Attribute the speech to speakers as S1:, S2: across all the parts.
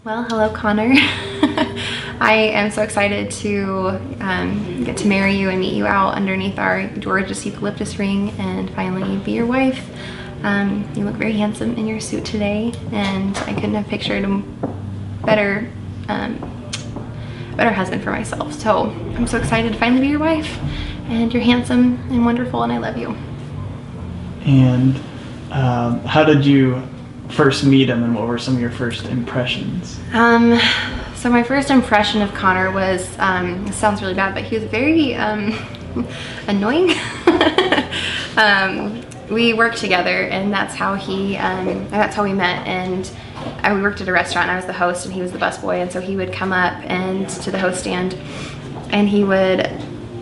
S1: Well, hello, Connor. I am so excited to get to marry you and meet you out underneath our gorgeous eucalyptus ring and finally be your wife. You look very handsome in your suit today, and I couldn't have pictured a better husband for myself. So I'm so excited to finally be your wife, and you're handsome and wonderful, and I love you.
S2: And how did you first meet him, and what were some of your first impressions?
S1: So my first impression of Connor was, this sounds really bad, but he was very annoying. We worked together, and that's how we met. And we worked at a restaurant, and I was the host and he was the busboy, and so he would come up and to the host stand and he would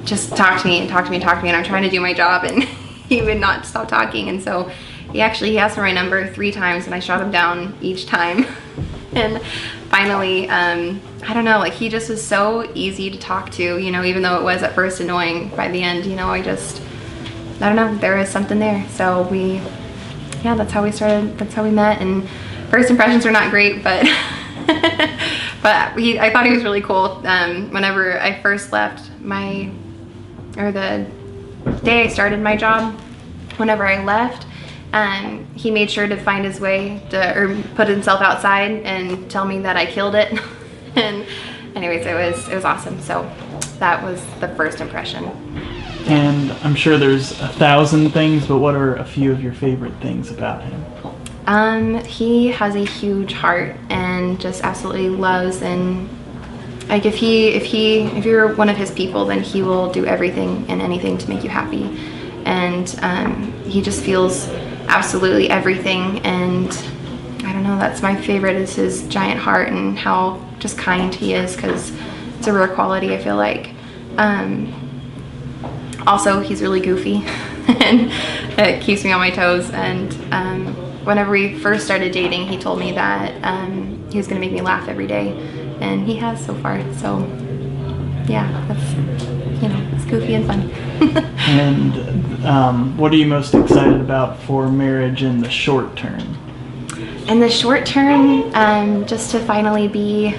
S1: just talk to me, and I'm trying to do my job, and he would not stop talking. And so he asked for my number 3 times, and I shot him down each time. And finally, I don't know, like, he just was so easy to talk to, you know, even though it was at first annoying. By the end, you know, I don't know, there was something there. So that's how we started, that's how we met. And first impressions were not great, but I thought he was really cool. Whenever I first left the day I started my job, whenever I left, he made sure to find his way or put himself outside and tell me that I killed it. And anyways, it was awesome. So that was the first impression.
S2: And I'm sure there's 1,000 things, but what are a few of your favorite things about him?
S1: He has a huge heart and just absolutely loves, and like if you're one of his people, then he will do everything and anything to make you happy. And he just feels absolutely everything, and I don't know, that's my favorite, is his giant heart and how just kind he is, because it's a rare quality, I feel like. Also, he's really goofy and it keeps me on my toes. And whenever we first started dating, he told me that he was gonna make me laugh every day, and he has so far. So yeah, that's, you know, it's goofy and fun.
S2: And what are you most excited about for marriage in the short term?
S1: In the short term, just to finally be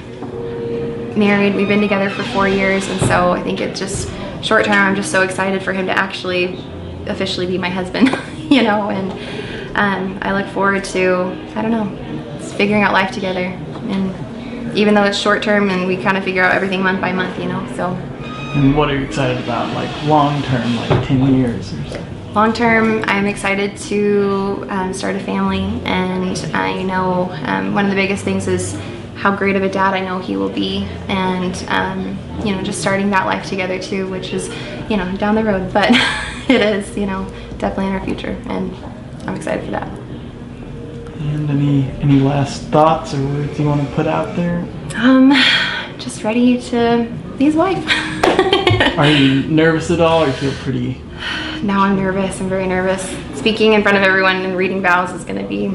S1: married. We've been together for 4 years, and so I think it's just short term. I'm just so excited for him to actually officially be my husband, you know, and I look forward to, I don't know, just figuring out life together. And even though it's short term, and we kind of figure out everything month by month, you know, so.
S2: And what are you excited about, like long term, like 10 years or so?
S1: Long term, I'm excited to start a family, and you know, one of the biggest things is how great of a dad I know he will be, and you know, just starting that life together too, which is, you know, down the road, but it is, you know, definitely in our future, and I'm excited for that.
S2: And any last thoughts or words you want to put out there?
S1: Just ready to be his wife.
S2: Are you nervous at all, or you feel pretty?
S1: Now I'm nervous. I'm very nervous. Speaking in front of everyone and reading vows is going to be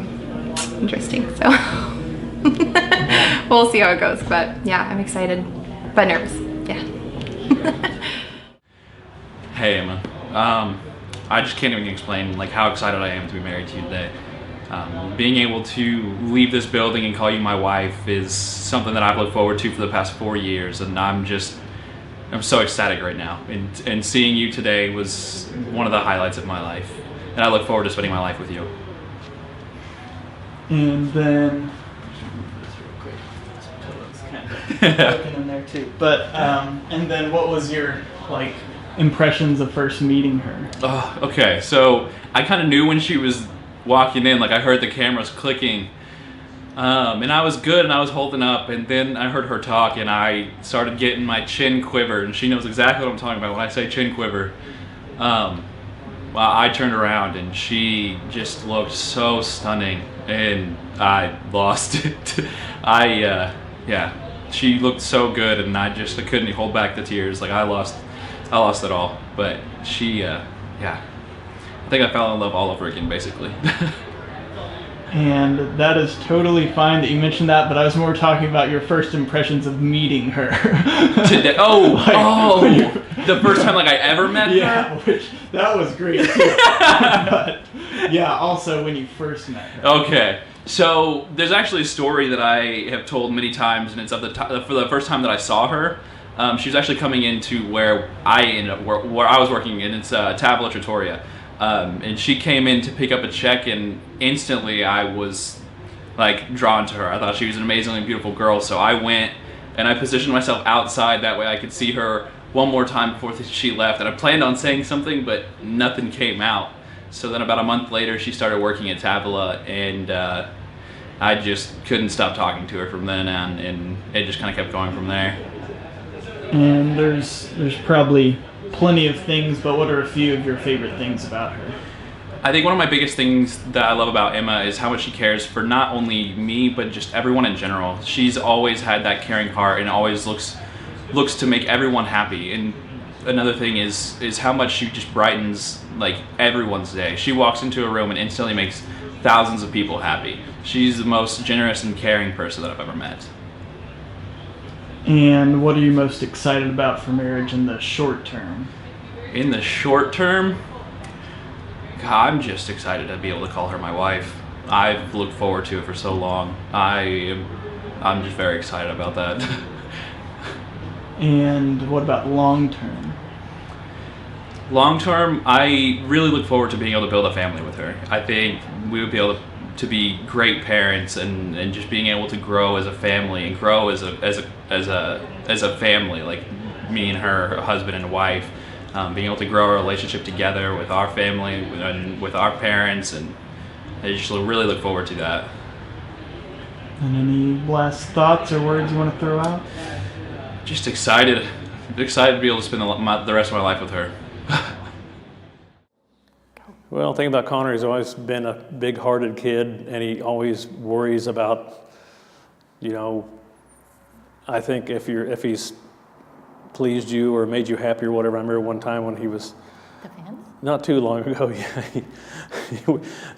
S1: interesting, so we'll see how it goes. But yeah, I'm excited, but nervous. Yeah.
S3: Hey, Emma. I just can't even explain like how excited I am to be married to you today. Being able to leave this building and call you my wife is something that I've looked forward to for the past 4 years, and I'm so ecstatic right now. And seeing you today was one of the highlights of my life, and I look forward to spending my life with you.
S2: And then, looking in there too. But and then, what was your like impressions of first meeting her?
S3: Okay, so I kind of knew when she was walking in, like I heard the cameras clicking, and I was good and I was holding up, and then I heard her talk and I started getting my chin quiver, and she knows exactly what I'm talking about when I say chin quiver. Well, I turned around and she just looked so stunning, and I lost it. Yeah, she looked so good, and I couldn't hold back the tears. Like I lost it all. But she, yeah, I think I fell in love all over again, basically.
S2: And that is totally fine that you mentioned that, but I was more talking about your first impressions of meeting her.
S3: Today? The first time like I ever met her?
S2: Yeah, which, that was great too. But yeah, also when you first met her.
S3: Okay. So there's actually a story that I have told many times, and it's for the first time that I saw her. She was actually coming into where I ended up where I was working, and it's Tavola Trattoria. And she came in to pick up a check, and instantly I was like drawn to her. I thought she was an amazingly beautiful girl, so I went and I positioned myself outside, that way I could see her one more time before she left. And I planned on saying something, but nothing came out. So then about a month later, she started working at Tavola, and I just couldn't stop talking to her from then on, and it just kind of kept going from there.
S2: And there's probably plenty of things, but what are a few of your favorite things about her?
S3: I think one of my biggest things that I love about Emma is how much she cares for not only me, but just everyone in general. She's always had that caring heart and always looks to make everyone happy. And another thing is how much she just brightens like everyone's day. She walks into a room and instantly makes thousands of people happy. She's the most generous and caring person that I've ever met.
S2: And what are you most excited about for marriage in the short term?
S3: In the short term, God, I'm just excited to be able to call her my wife. I've looked forward to it for so long. I'm just very excited about that.
S2: And what about long term?
S3: Long term, I really look forward to being able to build a family with her. I think we would be able to be great parents, and just being able to grow as a family and grow as a family, like me and her husband and wife. Being able to grow our relationship together with our family and with our parents, and I just really look forward to that.
S2: And any last thoughts or words you want to throw out?
S3: Just excited to be able to spend the rest of my life with her.
S4: Well, the thing about Connor, he's always been a big-hearted kid, and he always worries about, I think if he's pleased you or made you happy or whatever. I remember one time when he was,
S5: The fence?
S4: not too long ago,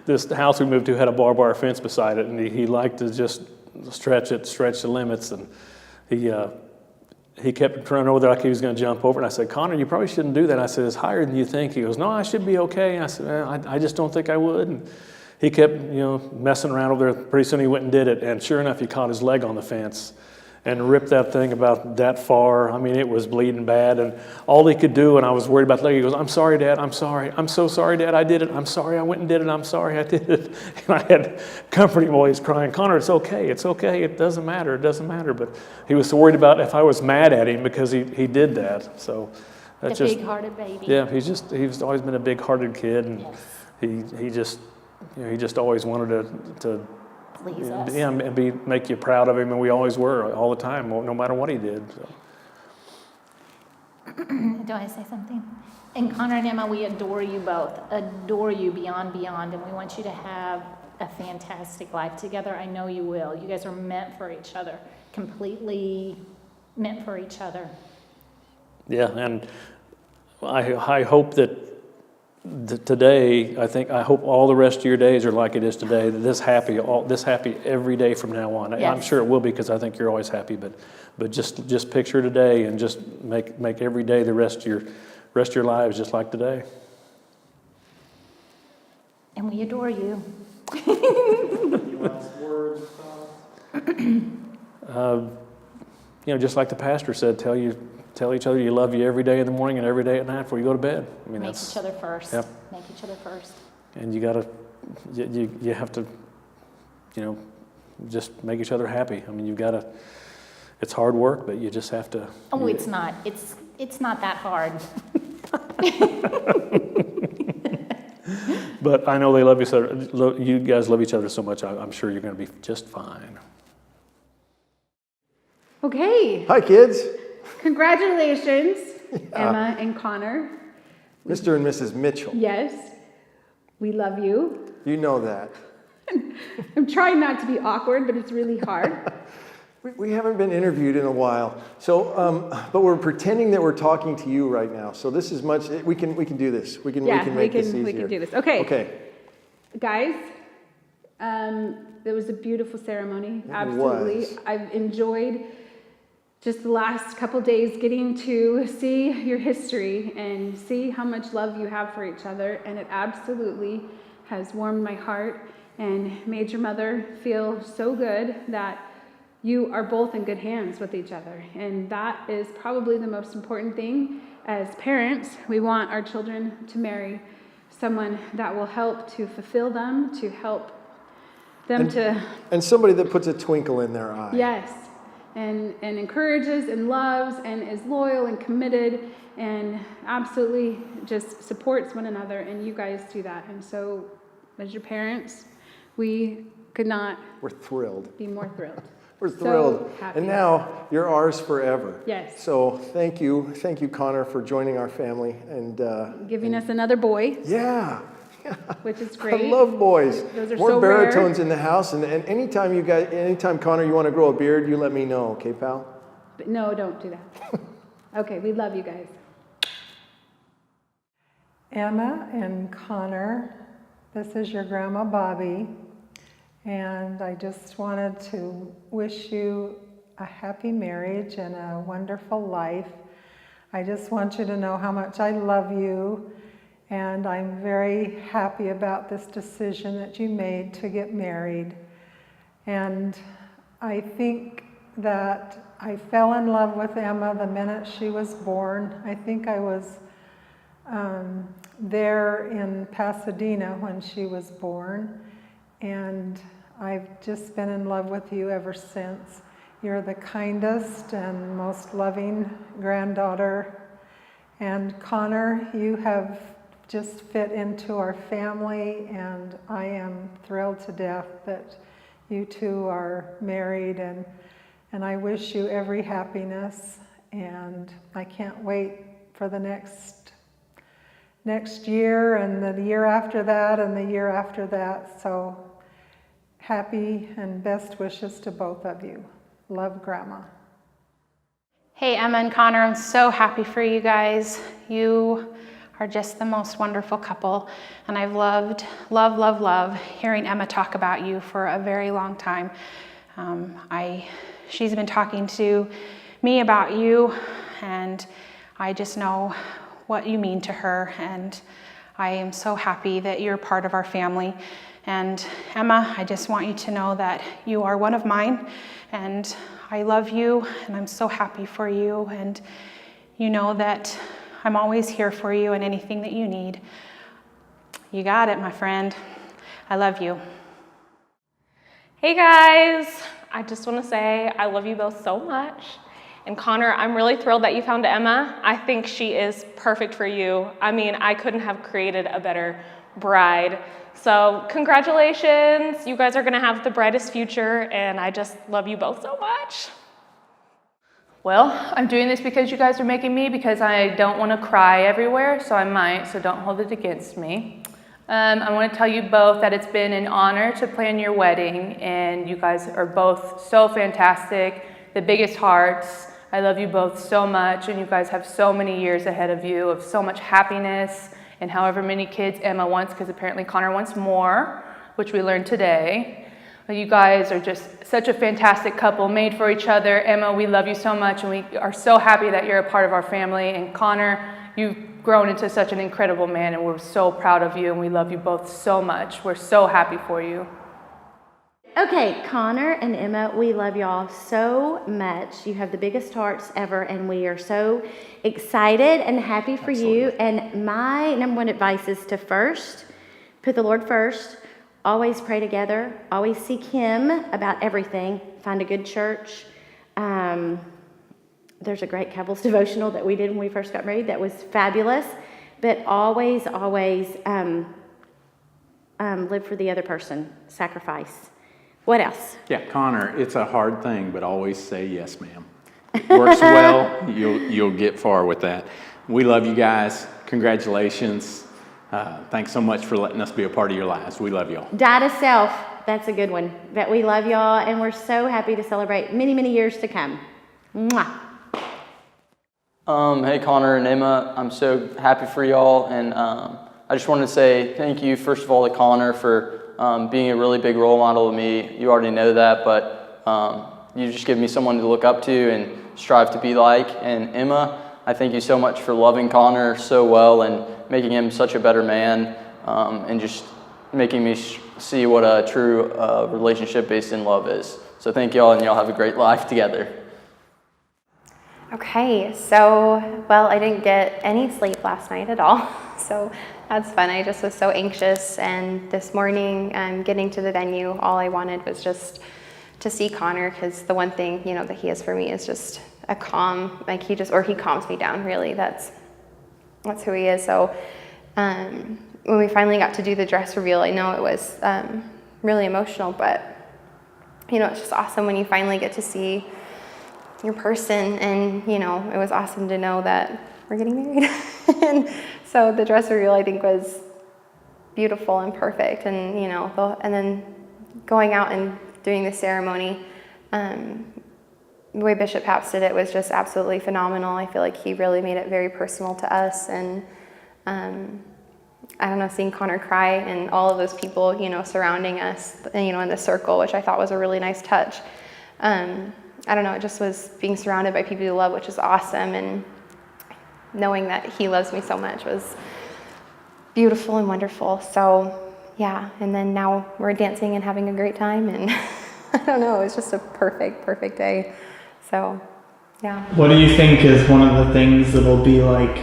S4: this house we moved to had a barbed wire fence beside it, and he liked to just stretch the limits, and he kept running over there like he was going to jump over, and I said, Connor, you probably shouldn't do that. I said, it's higher than you think. He goes, no, I should be okay. And I said, I just don't think I would. And he kept, messing around over there. Pretty soon he went and did it, and sure enough, he caught his leg on the fence and ripped that thing about that far. I mean, it was bleeding bad, and all he could do, and I was worried about the leg, he goes, I'm sorry, Dad, I'm sorry. I'm so sorry, Dad, I did it. I'm sorry, I went and did it. I'm sorry, I did it. And I had comforting boys crying, Connor, it's okay, it doesn't matter. But he was so worried about if I was mad at him because he did that. So that's
S5: The
S4: just
S5: big-hearted baby.
S4: Yeah, he's always been a big-hearted kid, and
S5: Yes.
S4: he just always wanted to
S5: Please us.
S4: yeah, and make you proud of him, and we always were all the time, no matter what he did. So.
S5: Do I say something? And Connor and Emma, we adore you both, adore you beyond, and we want you to have a fantastic life together. I know you will. You guys are meant for each other, completely meant for each other.
S4: Yeah, and I hope that today, I hope all the rest of your days are like it is today, that this happy every day from now on.
S5: Yes.
S4: I'm sure it will be, because I think you're always happy, but just picture today and just make every day the rest of your lives just like today.
S5: And we adore you.
S4: Just like the pastor said, tell each other you love you every day in the morning and every day at night before you go to bed. I mean,
S5: Make each other first.
S4: Yep.
S5: Make each other first.
S4: And you have to, just make each other happy. I mean, it's hard work, but you just have to.
S5: Oh, it's not. It's not that hard.
S4: But I know they love you. You guys love each other so much. I'm sure you're going to be just fine.
S6: Okay,
S7: Hi, kids.
S6: congratulations, Emma and Connor.
S7: Mr. and Mrs. Mitchell.
S6: Yes, we love you.
S7: You know that.
S6: I'm trying not to be awkward, but it's really hard.
S7: We haven't been interviewed in a while, so but we're pretending that we're talking to you right now. So this is much. We can do this. We can make this easier.
S6: We can do this. Okay.
S7: Okay.
S6: Guys, it was a beautiful ceremony.
S7: It
S6: Absolutely.
S7: was.
S6: I've enjoyed just the last couple days getting to see your history and see how much love you have for each other, and it absolutely has warmed my heart. and made your mother feel so good that you are both in good hands with each other. And that is probably the most important thing. As parents, we want our children to marry someone that will help to fulfill them, to help them
S7: and somebody that puts a twinkle in their eye.
S6: Yes, and encourages and loves and is loyal and committed and absolutely just supports one another, and you guys do that. And so as your parents, we could not
S7: We're thrilled.
S6: be more thrilled.
S7: We're thrilled.
S6: Happy.
S7: And now you're ours forever.
S6: Yes.
S7: So thank you, Connor, for joining our family and
S6: Giving us another boy,
S7: yeah.
S6: which is great.
S7: I love boys.
S6: Those are
S7: More
S6: so
S7: baritones
S6: rare.
S7: in the house, and anytime Connor, you want to grow a beard, you let me know, okay, pal?
S6: But no, don't do that. Okay, we love you guys.
S8: Emma and Connor, this is your grandma Bobby, and I just wanted to wish you a happy marriage and a wonderful life. I just want you to know how much I love you, and I'm very happy about this decision that you made to get married. And I think that I fell in love with Emma the minute she was born. I think I was there in Pasadena when she was born, and I've just been in love with you ever since. You're the kindest and most loving granddaughter. And Connor, you have just fit into our family, and I am thrilled to death that you two are married, and I wish you every happiness, and I can't wait for the next year and the year after that and the year after that. So happy and best wishes to both of you. Love, Grandma.
S5: Hey, Emma and Connor, I'm so happy for you guys. You are just the most wonderful couple, and I've loved hearing Emma talk about you for a very long time. She's been talking to me about you, and I just know what you mean to her, and I am so happy that you're part of our family. And Emma, I just want you to know that you are one of mine, and I love you, and I'm so happy for you, and you know that I'm always here for you and anything that you need. You got it, my friend. I love you.
S9: Hey guys, I just want to say I love you both so much. And Connor, I'm really thrilled that you found Emma. I think she is perfect for you. I mean, I couldn't have created a better bride. So congratulations, you guys are gonna have the brightest future, and I just love you both so much.
S1: Well, I'm doing this because you guys are making me, because I don't want to cry everywhere, so I might, so don't hold it against me. I want to tell you both that it's been an honor to plan your wedding, and you guys are both so fantastic, the biggest hearts. I love you both so much, and you guys have so many years ahead of you of so much happiness, and however many kids Emma wants, because apparently Connor wants more, which we learned today. You guys are just such a fantastic couple, made for each other. Emma, we love you so much, and we are so happy that you're a part of our family. And Connor, you've grown into such an incredible man, and we're so proud of you, and we love you both so much. We're so happy for you.
S10: Okay, Connor and Emma, we love y'all so much. You have the biggest hearts ever, and we are so excited and happy for you. And my number one advice is to first put the Lord first. Always pray together. Always seek Him about everything. Find a good church. There's a great couples devotional that we did when we first got married that was fabulous. But always live for the other person. Sacrifice. What else?
S11: Yeah, Connor, it's a hard thing, but always say yes, ma'am. It works well. You'll get far with that. We love you guys. Congratulations. Thanks so much for letting us be a part of your lives. We love y'all.
S10: Die to self. That's a good one. But we love y'all, and we're so happy to celebrate many, many years to come. Mwah.
S12: Hey, Connor and Emma. I'm so happy for y'all, and I just wanted to say thank you, first of all, to Connor for being a really big role model to me. You already know that, but you just give me someone to look up to and strive to be like. And Emma, I thank you so much for loving Connor so well and making him such a better man, and just making me see what a true relationship based in love is. So thank y'all, and y'all have a great life together.
S1: Okay, so, well, I didn't get any sleep last night at all, so that's fun. I just was so anxious, and this morning, getting to the venue, all I wanted was just to see Connor, because the one thing, you know, that he is for me is just a calm, like he calms me down, really. That's who he is. So when we finally got to do the dress reveal, I know it was really emotional, but, you know, it's just awesome when you finally get to see your person, and you know, it was awesome to know that we're getting married. And so the dress reveal, I think, was beautiful and perfect, and you know, and then going out and doing the ceremony, the way Bishop Papst did it was just absolutely phenomenal. I feel like he really made it very personal to us, and I don't know, seeing Connor cry and all of those people, you know, surrounding us, you know, in the circle, which I thought was a really nice touch. I don't know, it just was being surrounded by people you love, which is awesome, and knowing that he loves me so much was beautiful and wonderful. So yeah, and then now we're dancing and having a great time, and I don't know, it was just a perfect day. So yeah.
S2: What do you think is one of the things that'll be like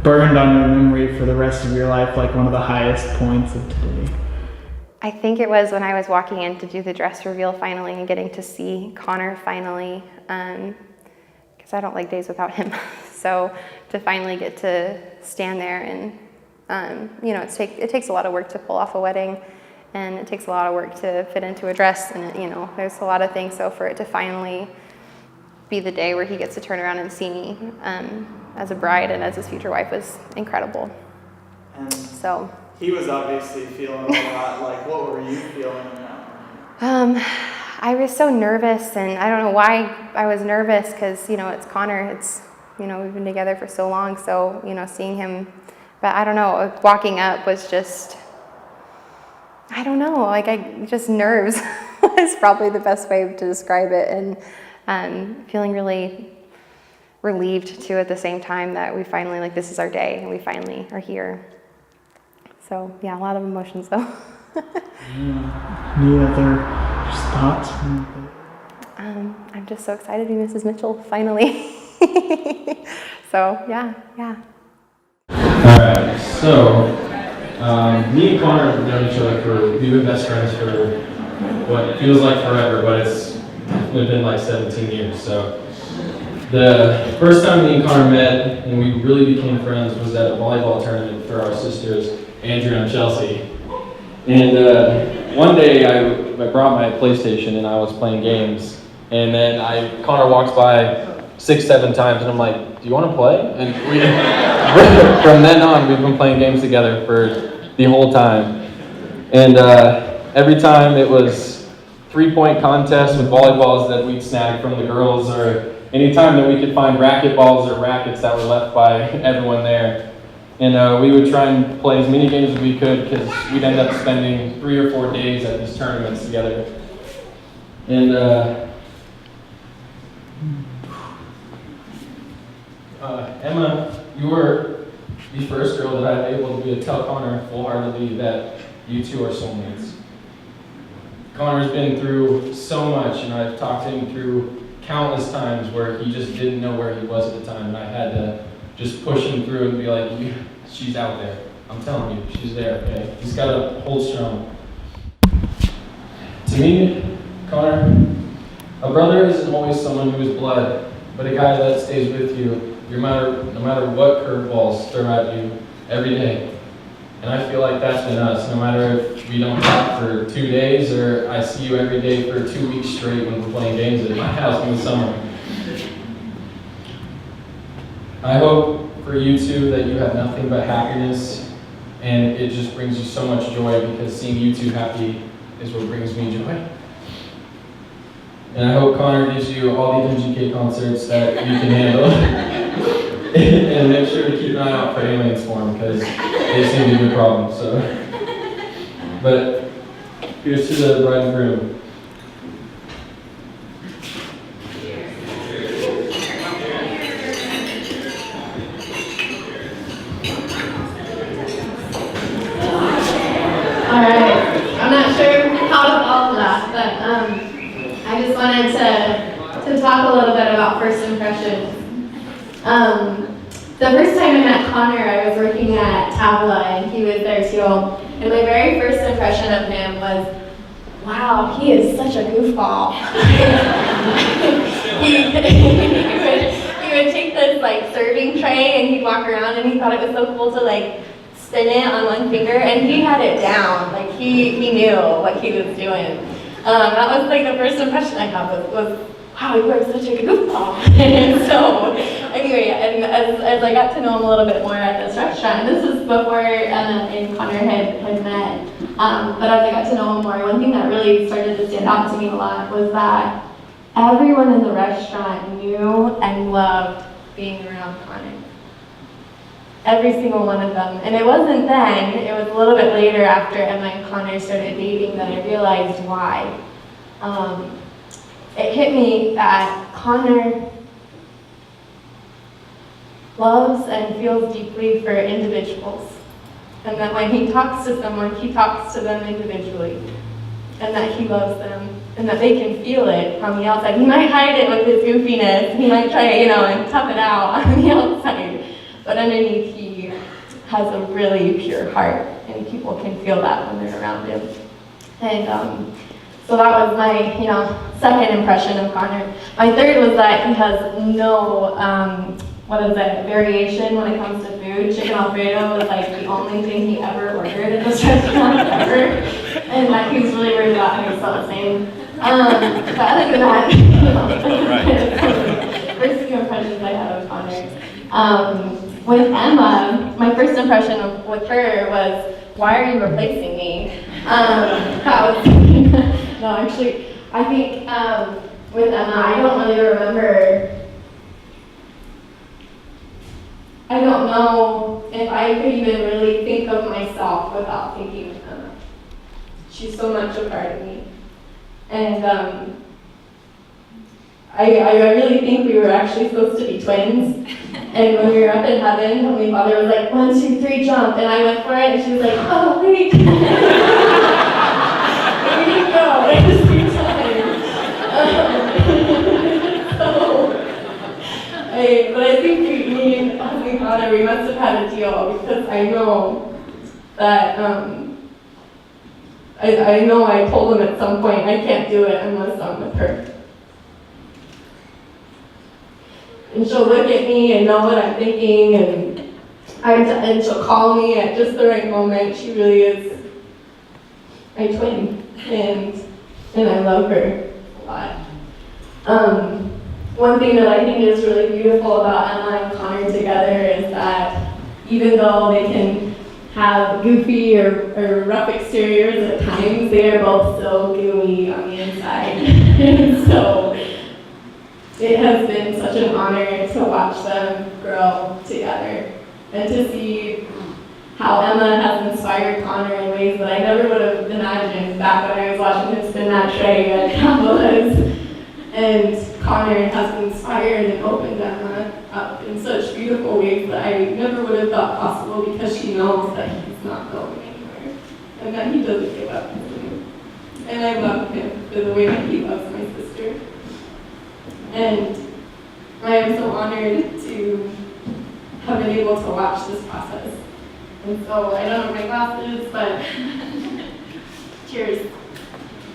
S2: burned on your memory for the rest of your life, like one of the highest points of today?
S1: I think it was when I was walking in to do the dress reveal finally and getting to see Connor finally, because I don't like days without him. So to finally get to stand there and, you know, it takes a lot of work to pull off a wedding, and it takes a lot of work to fit into a dress, and you know, there's a lot of things. So for it to finally be the day where he gets to turn around and see me as a bride and as his future wife was incredible.
S2: And
S1: so
S2: he was obviously feeling a lot. Like, what were you feeling in that moment?
S1: I was so nervous, and I don't know why I was nervous, because, you know, it's Connor. It's, you know, we've been together for so long, so, you know, seeing him, but I don't know, walking up was just, I don't know, like just nerves is probably the best way to describe it, and feeling really relieved too at the same time that we finally, like, this is our day, and we finally are here. So yeah, a lot of emotions though.
S2: Any other thoughts?
S1: I'm just so excited to be Mrs. Mitchell finally. So yeah.
S13: Alright, so me and Connor have known each other we've been best friends for what feels like forever, but it's definitely been like 17 years. So the first time me and Connor met and we really became friends was at a volleyball tournament for our sisters, Andrew and Chelsea. And one day I brought my PlayStation and I was playing games, and then Connor walks by 6-7 times and I'm like, do you want to play? And from then on we've been playing games together for the whole time. And every time it was 3-point contests with volleyballs that we'd snag from the girls, or any time that we could find racquetballs or rackets that were left by everyone there. And we would try and play as many games as we could, because we'd end up spending 3 or 4 days at these tournaments together. And Emma, you were the first girl that I was able to tell Connor full-heartedly that you two are soulmates. Connor's been through so much, and I've talked to him through countless times where he just didn't know where he was at the time, and I had to just push him through and be like, she's out there. I'm telling you, she's there, okay? He's got to hold strong. To me, Connor, a brother isn't always someone who is blood, but a guy that stays with you no matter what curveballs throw at you every day. And I feel like that's been us, no matter if we don't talk for 2 days or I see you every day for 2 weeks straight when we're playing games at my house in the summer. I hope for you two that you have nothing but happiness, and it just brings you so much joy, because seeing you two happy is what brings me joy. And I hope Connor gives you all the MGK concerts that you can handle. And make sure to keep an eye out for aliens for him, because they seem to be a problem. So, but here's to the bride and groom.
S5: All right.
S1: bit about first impressions. The first time I met Connor, I was working at Tabla, and he was there too. And my very first impression of him was, wow, he is such a goofball. he would take this like serving tray and he'd walk around, and he thought it was so cool to like spin it on one finger, and he had it down. Like he knew what he was doing. That was like the first impression I had was wow, you are such a goofball. And so anyway, and as I got to know him a little bit more at this restaurant, and this was before Emma and Connor had met, but as I got to know him more, one thing that really started to stand out to me a lot was that everyone in the restaurant knew and loved being around Connor. Every single one of them. And it wasn't then, it was a little bit later after Emma and Connor started dating that I realized why. It hit me that Connor loves and feels deeply for individuals. And that when he talks to someone, he talks to them individually. And that he loves them. And that they can feel it on the outside. He might hide it with his goofiness. He might try, and tough it out on the outside. But underneath, he has a really pure heart. And people can feel that when they're around him. And so that was my, second impression of Connor. My third was that he has no, variation when it comes to food. Chicken Alfredo was like the only thing he ever ordered at this restaurant ever. And that he was really worried about how he felt the same. But other than that, first two impressions I had of Connor. With Emma, my first impression with her was, why are you replacing me? No, actually, I think with Emma, I don't really remember. I don't know if I could even really think of myself without thinking of Emma. She's so much a part of me. And I really think we were actually supposed to be twins. And when we were up in heaven, Heavenly Father was like, 1, 2, 3, jump. And I went for it, and she was like, oh, wait. And we didn't go at the same time. But I think me and Heavenly Father, we must have had a deal, because I know that, I know I told him at some point, I can't do it unless I'm with her. And she'll look at me and know what I'm thinking, and she'll call me at just the right moment. She really is my twin, and I love her a lot. One thing that I think is really beautiful about Emma and Connor together is that even though they can have goofy or rough exteriors at times, they are both so gooey on the inside. And so it has been such an honor to watch them grow together and to see how Emma has inspired Connor in ways that I never would have imagined back when I was watching him spin that tray at Cabela's. And Connor has inspired and opened Emma up in such beautiful ways that I never would have thought possible, because she knows that he's not going anywhere and that he doesn't give up easily. And I love him for the way that he loves my sister. And I am so honored to have been able to watch this process. And so I don't have my glasses, but cheers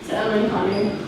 S1: to Emma and Connor.